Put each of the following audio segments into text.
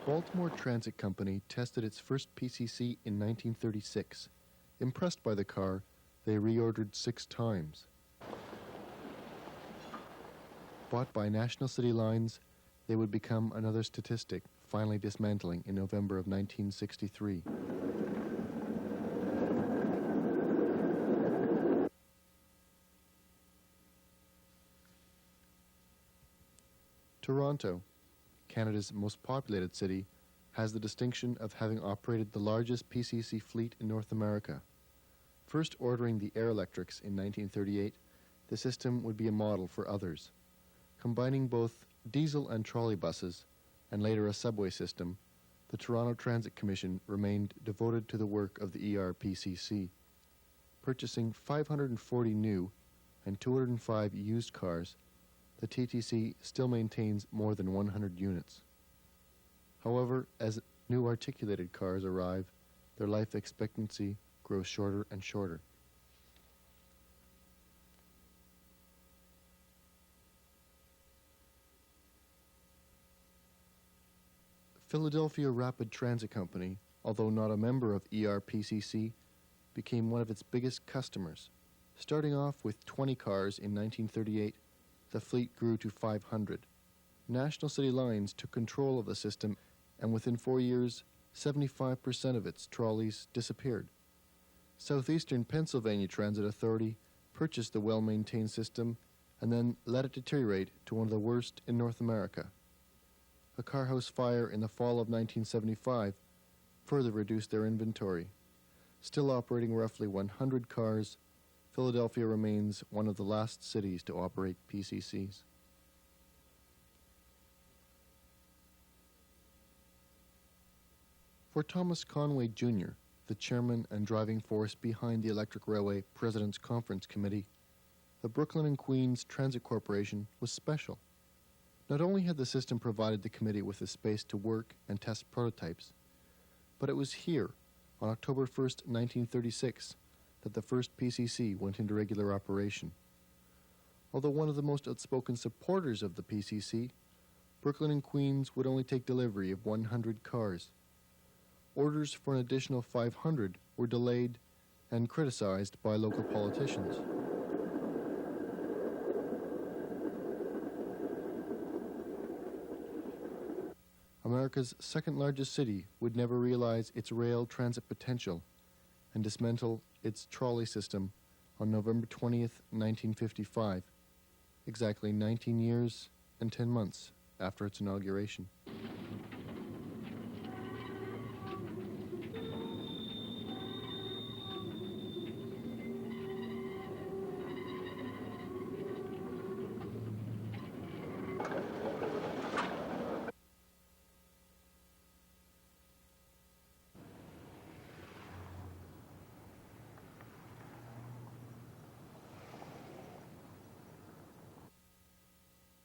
Baltimore Transit Company tested its first PCC in 1936. Impressed by the car, they reordered 6 times. Bought by National City Lines, they would become another statistic, finally dismantling in November of 1963. Toronto, Canada's most populated city, has the distinction of having operated the largest PCC fleet in North America. First ordering the Air Electrics in 1938, the system would be a model for others. Combining both diesel and trolley buses, and later a subway system, the Toronto Transit Commission remained devoted to the work of the ERPCC. Purchasing 540 new and 205 used cars, the TTC still maintains more than 100 units. However, as new articulated cars arrive, their life expectancy grows shorter and shorter. Philadelphia Rapid Transit Company, although not a member of ERPCC, became one of its biggest customers. Starting off with 20 cars in 1938, the fleet grew to 500. National City Lines took control of the system, and within 4 years, 75% of its trolleys disappeared. Southeastern Pennsylvania Transit Authority purchased the well-maintained system and then let it deteriorate to one of the worst in North America. A car house fire in the fall of 1975 further reduced their inventory. Still operating roughly 100 cars, Philadelphia remains one of the last cities to operate PCCs. For Thomas Conway Jr., the chairman and driving force behind the Electric Railway President's Conference Committee, the Brooklyn and Queens Transit Corporation was special. Not only had the system provided the committee with the space to work and test prototypes, but it was here, on October 1st, 1936, that the first PCC went into regular operation. Although one of the most outspoken supporters of the PCC, Brooklyn and Queens would only take delivery of 100 cars. Orders for an additional 500 were delayed and criticized by local politicians. America's second largest city would never realize its rail transit potential and dismantle its trolley system on November 20th, 1955, exactly 19 years and 10 months after its inauguration.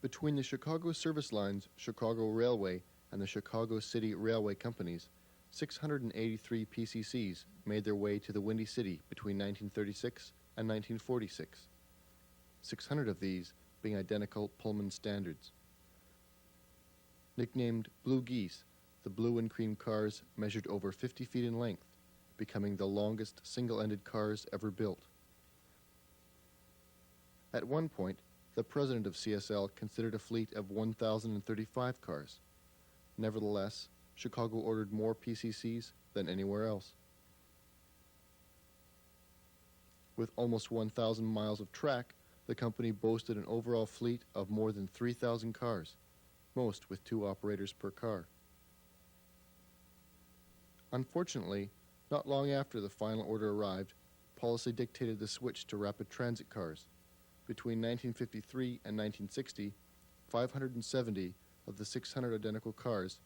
Between the Chicago Service Lines, Chicago Railway, and the Chicago City Railway Companies, 683 PCCs made their way to the Windy City between 1936 and 1946, 600 of these being identical Pullman standards. Nicknamed Blue Geese, the blue and cream cars measured over 50 feet in length, becoming the longest single-ended cars ever built. At one point, the president of CSL considered a fleet of 1,035 cars. Nevertheless, Chicago ordered more PCCs than anywhere else. With almost 1,000 miles of track, the company boasted an overall fleet of more than 3,000 cars, most with 2 operators per car. Unfortunately, not long after the final order arrived, policy dictated the switch to rapid transit cars. Between 1953 and 1960, 570 of the 600 identical cars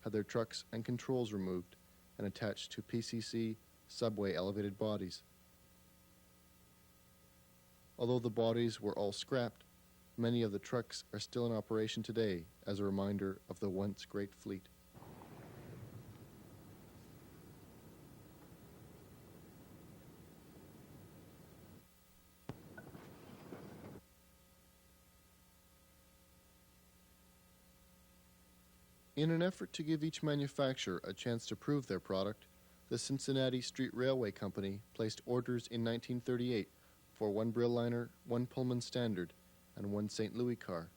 had their trucks and controls removed and attached to PCC subway elevated bodies. Although the bodies were all scrapped, many of the trucks are still in operation today as a reminder of the once great fleet. In an effort to give each manufacturer a chance to prove their product, the Cincinnati Street Railway Company placed orders in 1938 for one Brill liner, one Pullman Standard, and one St. Louis car.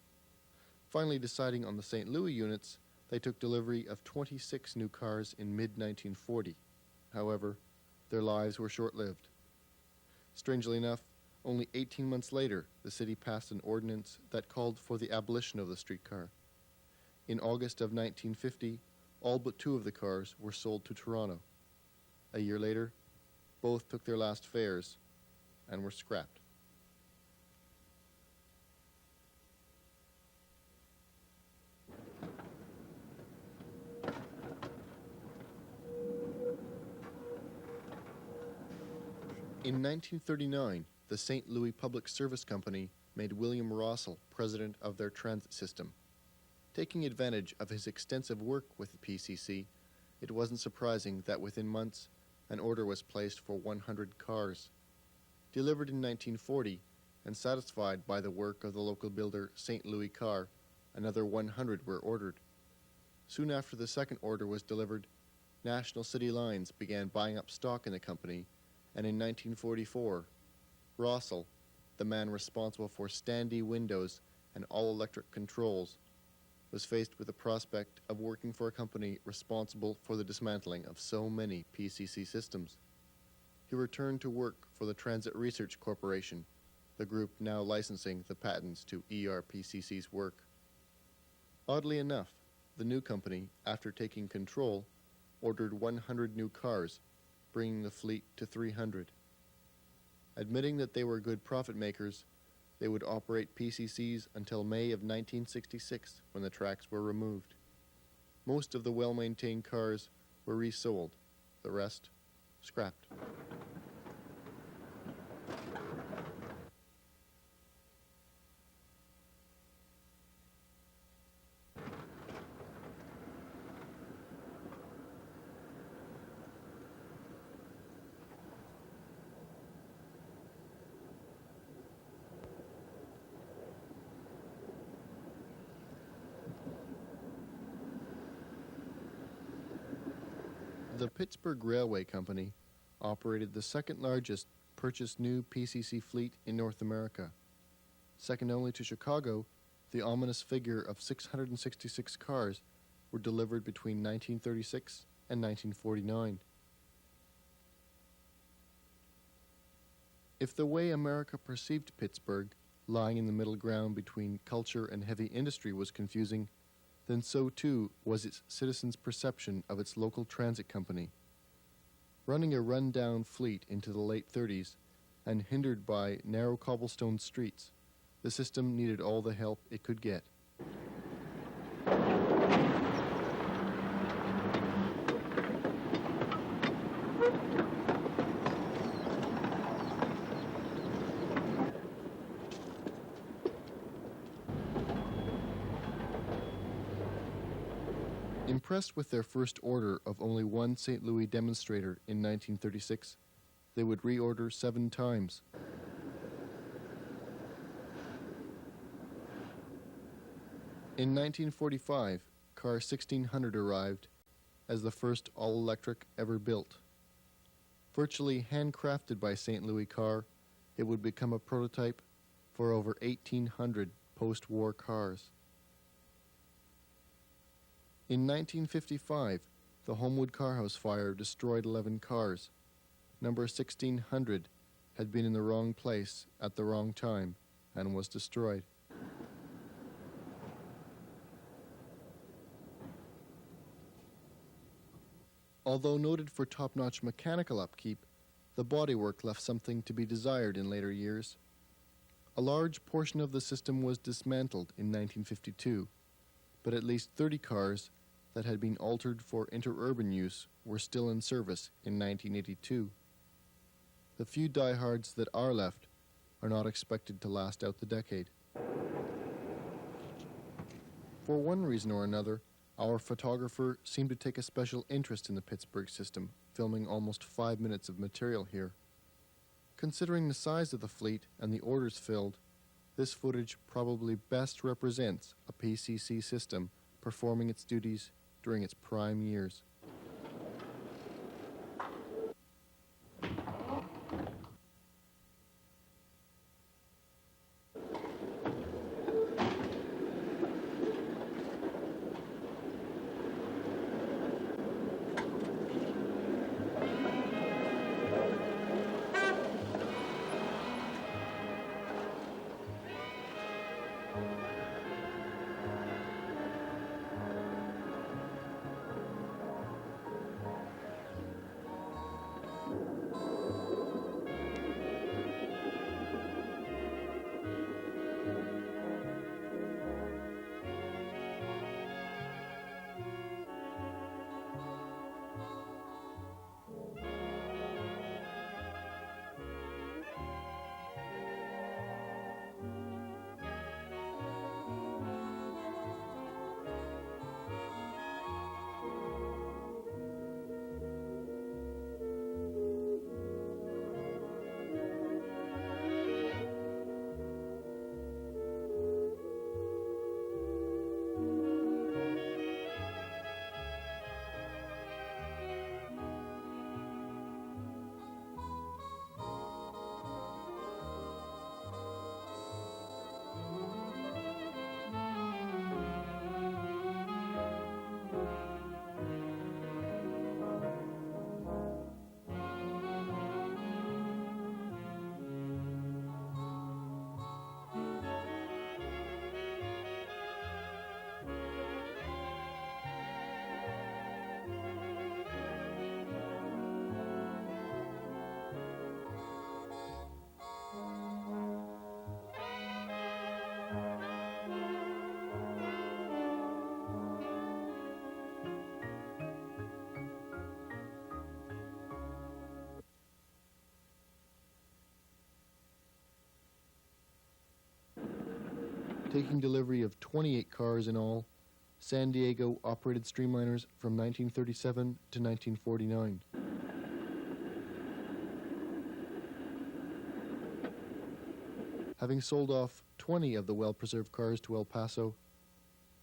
Finally deciding on the St. Louis units, they took delivery of 26 new cars in mid-1940. However, their lives were short-lived. Strangely enough, only 18 months later, the city passed an ordinance that called for the abolition of the streetcar. In August of 1950, all but 2 of the cars were sold to Toronto. A year later, both took their last fares and were scrapped. In 1939, the St. Louis Public Service Company made William Rossell president of their transit system. Taking advantage of his extensive work with the PCC, it wasn't surprising that within months, an order was placed for 100 cars. Delivered in 1940, and satisfied by the work of the local builder St. Louis Car, another 100 were ordered. Soon after the second order was delivered, National City Lines began buying up stock in the company, and in 1944, Rossell, the man responsible for standee windows and all-electric controls, was faced with the prospect of working for a company responsible for the dismantling of so many PCC systems. He returned to work for the Transit Research Corporation, the group now licensing the patents to ERPCC's work. Oddly enough, the new company, after taking control, ordered 100 new cars, bringing the fleet to 300. Admitting that they were good profit makers, they would operate PCCs until May of 1966, when the tracks were removed. Most of the well-maintained cars were resold, the rest scrapped. The Pittsburgh Railway Company operated the second largest purchased new PCC fleet in North America. Second only to Chicago, the ominous figure of 666 cars were delivered between 1936 and 1949. If the way America perceived Pittsburgh, lying in the middle ground between culture and heavy industry, was confusing, then so too was its citizens' perception of its local transit company. Running a run-down fleet into the late 30s and hindered by narrow cobblestone streets, the system needed all the help it could get. Impressed with their first order of only one St. Louis demonstrator in 1936, they would reorder 7 times. In 1945, car 1600 arrived as the first all-electric ever built. Virtually handcrafted by St. Louis Car, it would become a prototype for over 1,800 post-war cars. In 1955, the Homewood Carhouse fire destroyed 11 cars. Number 1600 had been in the wrong place at the wrong time and was destroyed. Although noted for top-notch mechanical upkeep, the bodywork left something to be desired in later years. A large portion of the system was dismantled in 1952, but at least 30 cars that had been altered for interurban use were still in service in 1982. The few diehards that are left are not expected to last out the decade. For one reason or another, our photographer seemed to take a special interest in the Pittsburgh system, filming almost 5 minutes of material here. Considering the size of the fleet and the orders filled, this footage probably best represents a PCC system performing its duties during its prime years. Taking delivery of 28 cars in all, San Diego operated streamliners from 1937 to 1949. Having sold off 20 of the well-preserved cars to El Paso,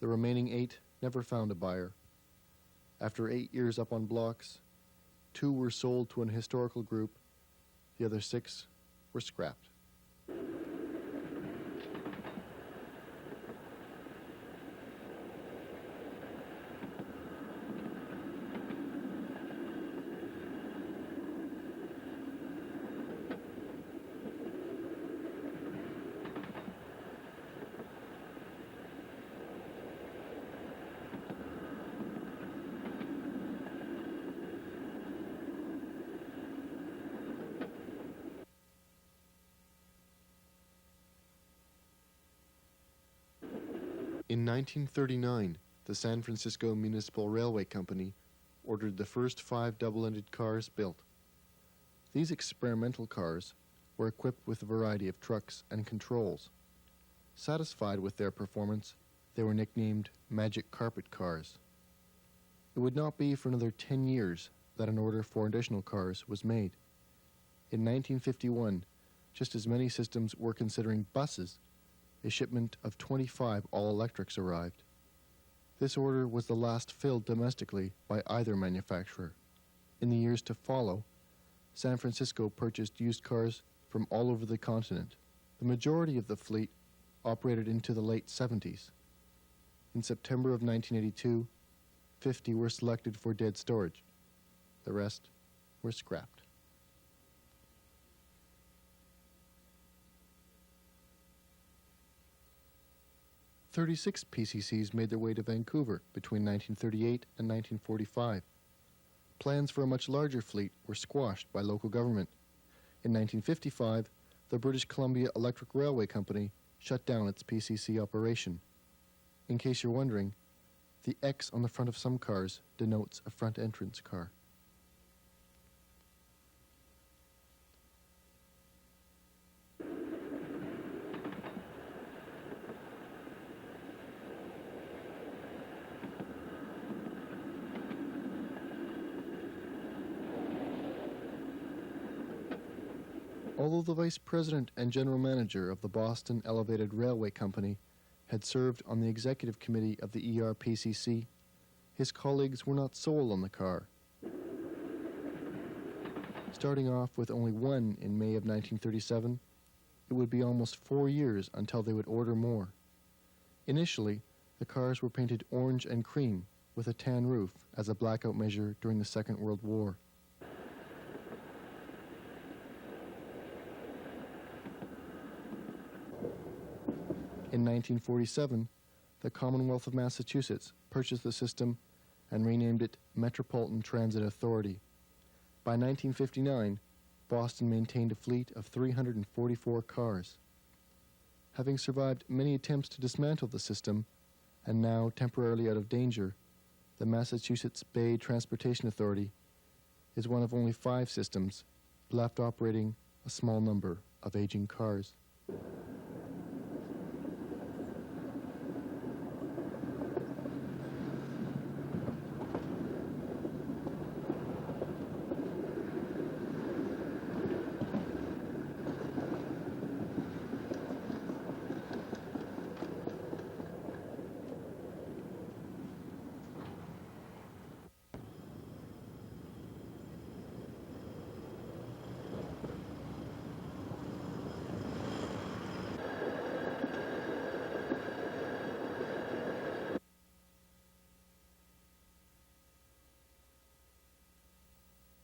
the remaining 8 never found a buyer. After 8 years up on blocks, 2 were sold to an historical group, the other 6 were scrapped. In 1939, the San Francisco Municipal Railway Company ordered the first 5 double-ended cars built. These experimental cars were equipped with a variety of trucks and controls. Satisfied with their performance, they were nicknamed Magic Carpet Cars. It would not be for another 10 years that an order for additional cars was made. In 1951, just as many systems were considering buses, a shipment of 25 all-electrics arrived. This order was the last filled domestically by either manufacturer. In the years to follow, San Francisco purchased used cars from all over the continent. The majority of the fleet operated into the late 70s. In September of 1982, 50 were selected for dead storage. The rest were scrapped. "36 PCCs made their way to Vancouver between 1938 and 1945. Plans for a much larger fleet were squashed by local government. In 1955, the British Columbia Electric Railway Company shut down its PCC operation. In case you're wondering, the X on the front of some cars denotes a front entrance car. Although the vice president and general manager of the Boston Elevated Railway Company had served on the executive committee of the ERPCC, his colleagues were not sold on the car. Starting off with only one in May of 1937, it would be almost 4 years until they would order more. Initially, the cars were painted orange and cream with a tan roof as a blackout measure during the Second World War. In 1947, the Commonwealth of Massachusetts purchased the system and renamed it Metropolitan Transit Authority. By 1959, Boston maintained a fleet of 344 cars. Having survived many attempts to dismantle the system, and now temporarily out of danger, the Massachusetts Bay Transportation Authority is one of only 5 systems left operating a small number of aging cars.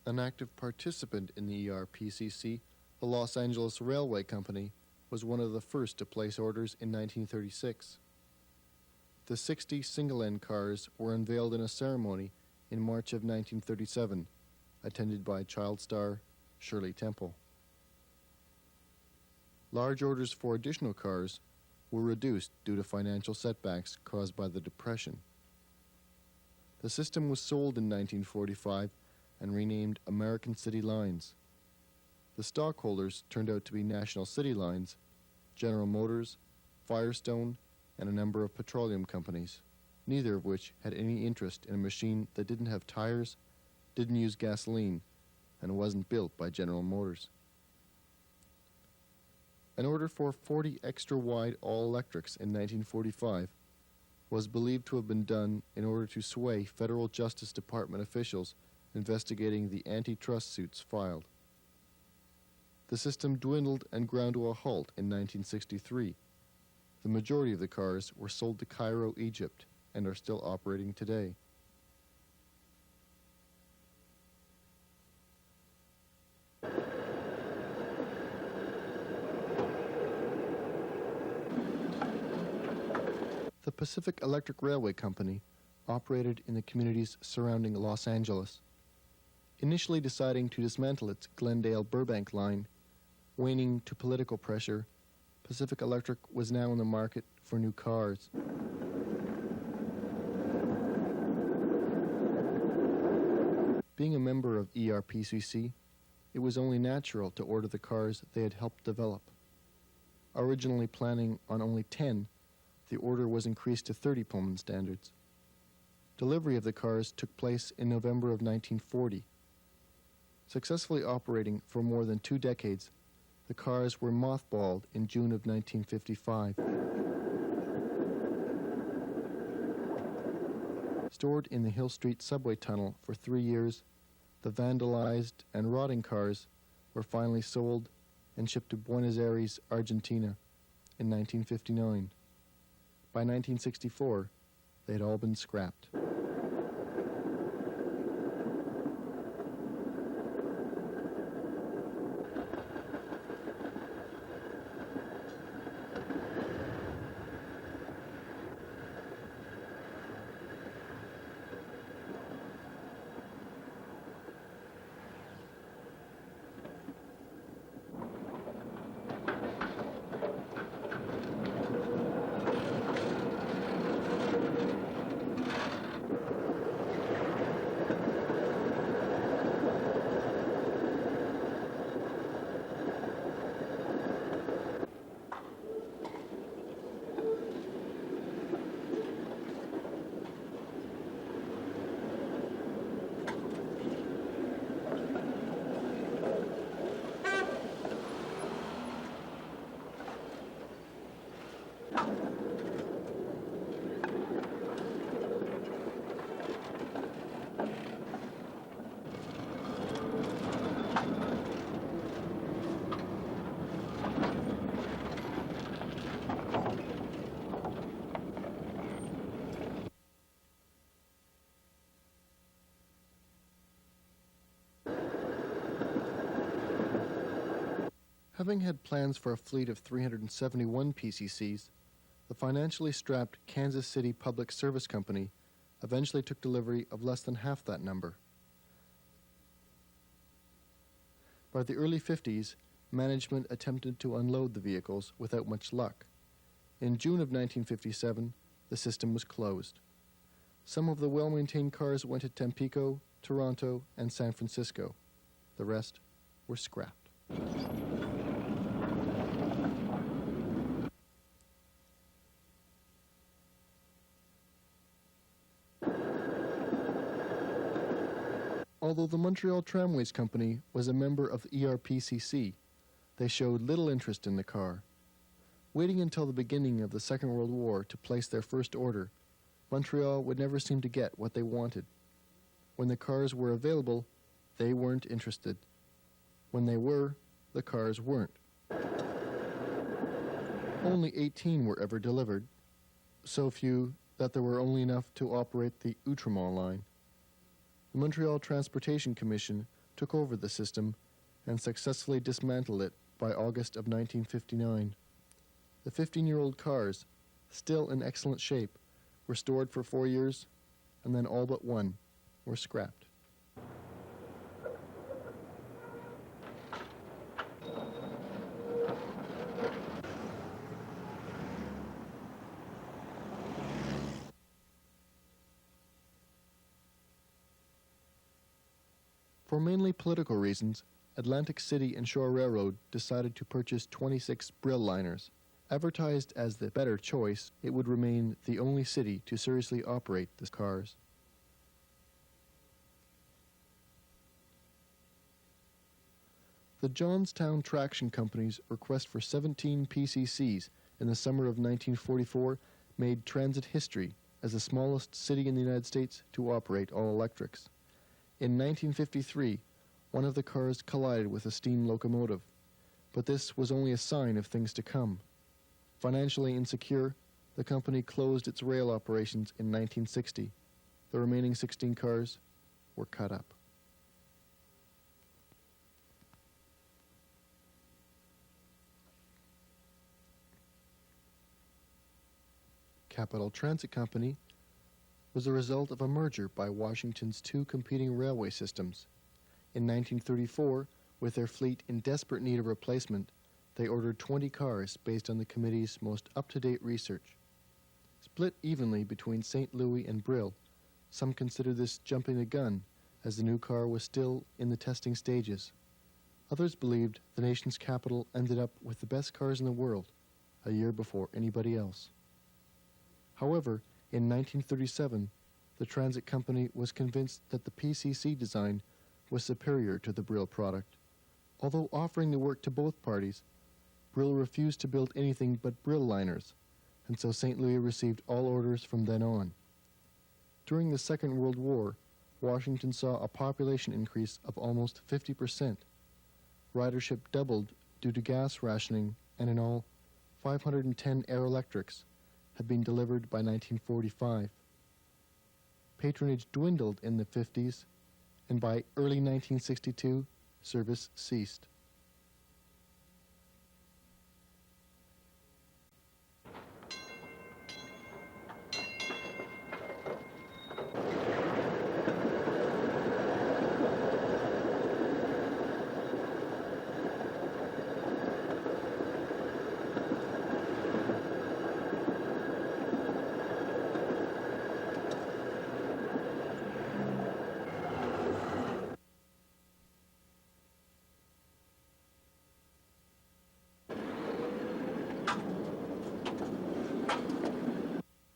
An active participant in the ERPCC, the Los Angeles Railway Company, was one of the first to place orders in 1936. The 60 single-end cars were unveiled in a ceremony in March of 1937, attended by child star Shirley Temple. Large orders for additional cars were reduced due to financial setbacks caused by the Depression. The system was sold in 1945 and renamed American City Lines. The stockholders turned out to be National City Lines, General Motors, Firestone, and a number of petroleum companies, neither of which had any interest in a machine that didn't have tires, didn't use gasoline, and wasn't built by General Motors. An order for 40 extra-wide all-electrics in 1945 was believed to have been done in order to sway federal Justice Department officials investigating the antitrust suits filed. The system dwindled and ground to a halt in 1963. The majority of the cars were sold to Cairo, Egypt, and are still operating today. The Pacific Electric Railway Company operated in the communities surrounding Los Angeles. Initially deciding to dismantle its Glendale-Burbank line, waning to political pressure, Pacific Electric was now in the market for new cars. Being a member of ERPCC, it was only natural to order the cars they had helped develop. Originally planning on only 10, the order was increased to 30 Pullman standards. Delivery of the cars took place in November of 1940. Successfully operating for more than 2 decades, the cars were mothballed in June of 1955. Stored in the Hill Street subway tunnel for 3 years, the vandalized and rotting cars were finally sold and shipped to Buenos Aires, Argentina in 1959. By 1964, they had all been scrapped. Having had plans for a fleet of 371 PCCs, the financially strapped Kansas City Public Service Company eventually took delivery of less than half that number. By the early 50s, management attempted to unload the vehicles without much luck. In June of 1957, the system was closed. Some of the well-maintained cars went to Tampico, Toronto, and San Francisco. The rest were scrapped. Although the Montreal Tramways Company was a member of the ERPCC, they showed little interest in the car. Waiting until the beginning of the Second World War to place their first order, Montreal would never seem to get what they wanted. When the cars were available, they weren't interested. When they were, the cars weren't. Only 18 were ever delivered, so few that there were only enough to operate the Outremont line. The Montreal Transportation Commission took over the system and successfully dismantled it by August of 1959. The 15-year-old cars, still in excellent shape, were stored for 4 years, and then all but one were scrapped. For mainly political reasons, Atlantic City and Shore Railroad decided to purchase 26 Brill liners. Advertised as the better choice, it would remain the only city to seriously operate the cars. The Johnstown Traction Company's request for 17 PCCs in the summer of 1944 made transit history as the smallest city in the United States to operate all electrics. In 1953, one of the cars collided with a steam locomotive, but this was only a sign of things to come. Financially insecure, the company closed its rail operations in 1960. The remaining 16 cars were cut up. Capital Transit Company was the result of a merger by Washington's two competing railway systems. In 1934, with their fleet in desperate need of replacement, they ordered 20 cars based on the committee's most up-to-date research. Split evenly between St. Louis and Brill, some consider this jumping the gun, as the new car was still in the testing stages. Others believed the nation's capital ended up with the best cars in the world, a year before anybody else. However, in 1937, the transit company was convinced that the PCC design was superior to the Brill product. Although offering the work to both parties, Brill refused to build anything but Brill liners, and so St. Louis received all orders from then on. During the Second World War, Washington saw a population increase of almost 50%. Ridership doubled due to gas rationing, and in all, 510 Aeroelectrics had been delivered by 1945. Patronage dwindled in the 50s, and by early 1962, service ceased.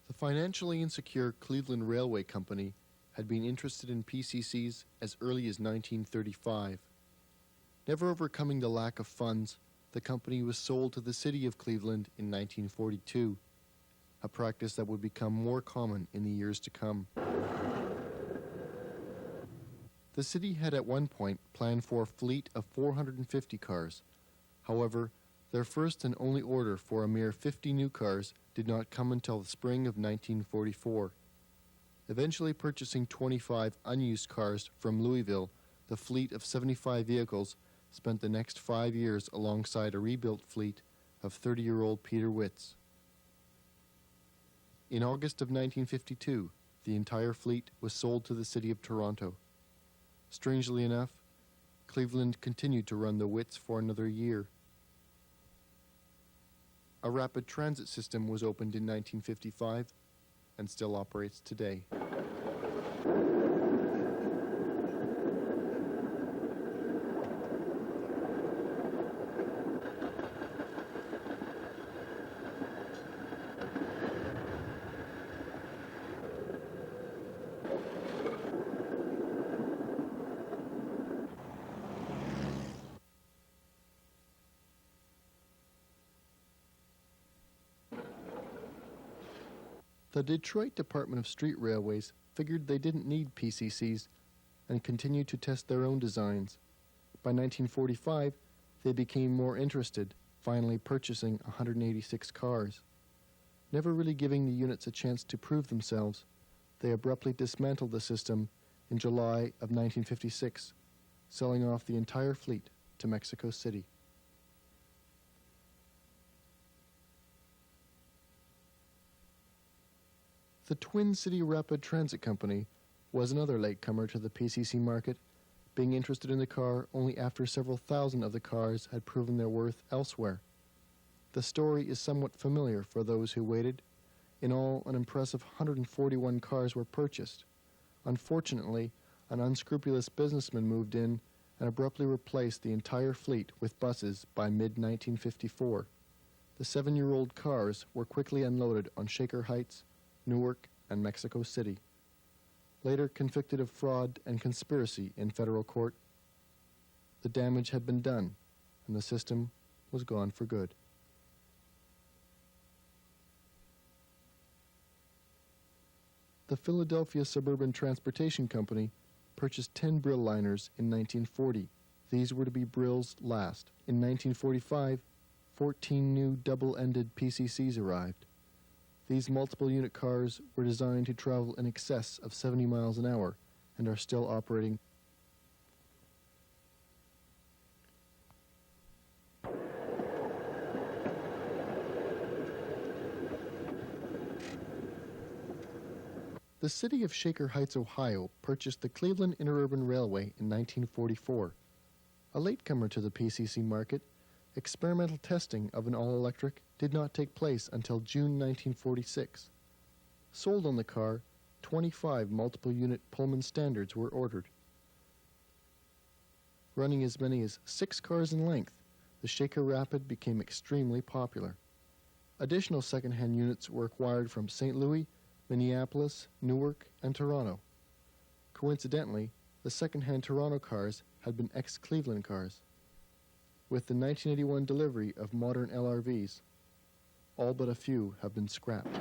The financially insecure Cleveland Railway Company had been interested in PCCs as early as 1935. Never overcoming the lack of funds, the company was sold to the city of Cleveland in 1942, a practice that would become more common in the years to come. The city had at one point planned for a fleet of 450 cars. However, their first and only order for a mere 50 new cars did not come until the spring of 1944. Eventually purchasing 25 unused cars from Louisville, the fleet of 75 vehicles spent the next 5 years alongside a rebuilt fleet of 30-year-old Peter Witts. In August of 1952, the entire fleet was sold to the city of Toronto. Strangely enough, Cleveland continued to run the Witts for another year. A rapid transit system was opened in 1955 and still operates today. The Detroit Department of Street Railways figured they didn't need PCCs and continued to test their own designs. By 1945, they became more interested, finally purchasing 186 cars. Never really giving the units a chance to prove themselves, they abruptly dismantled the system in July of 1956, selling off the entire fleet to Mexico City. The Twin City Rapid Transit Company was another latecomer to the PCC market, being interested in the car only after several thousand of the cars had proven their worth elsewhere. The story is somewhat familiar for those who waited. In all, an impressive 141 cars were purchased. Unfortunately, an unscrupulous businessman moved in and abruptly replaced the entire fleet with buses by mid-1954. The 7-year-old cars were quickly unloaded on Shaker Heights, Newark, and Mexico City. Later convicted of fraud and conspiracy in federal court, the damage had been done, and the system was gone for good. The Philadelphia Suburban Transportation Company purchased 10 Brill liners in 1940. These were to be Brill's last. In 1945, 14 new double-ended PCCs arrived. These multiple-unit cars were designed to travel in excess of 70 miles an hour and are still operating. The city of Shaker Heights, Ohio, purchased the Cleveland Interurban Railway in 1944. A latecomer to the PCC market, experimental testing of an all-electric did not take place until June 1946. Sold on the car, 25 multiple-unit Pullman Standards were ordered. Running as many as 6 cars in length, the Shaker Rapid became extremely popular. Additional second-hand units were acquired from St. Louis, Minneapolis, Newark, and Toronto. Coincidentally, the second-hand Toronto cars had been ex-Cleveland cars. With the 1981 delivery of modern LRVs, all but a few have been scrapped.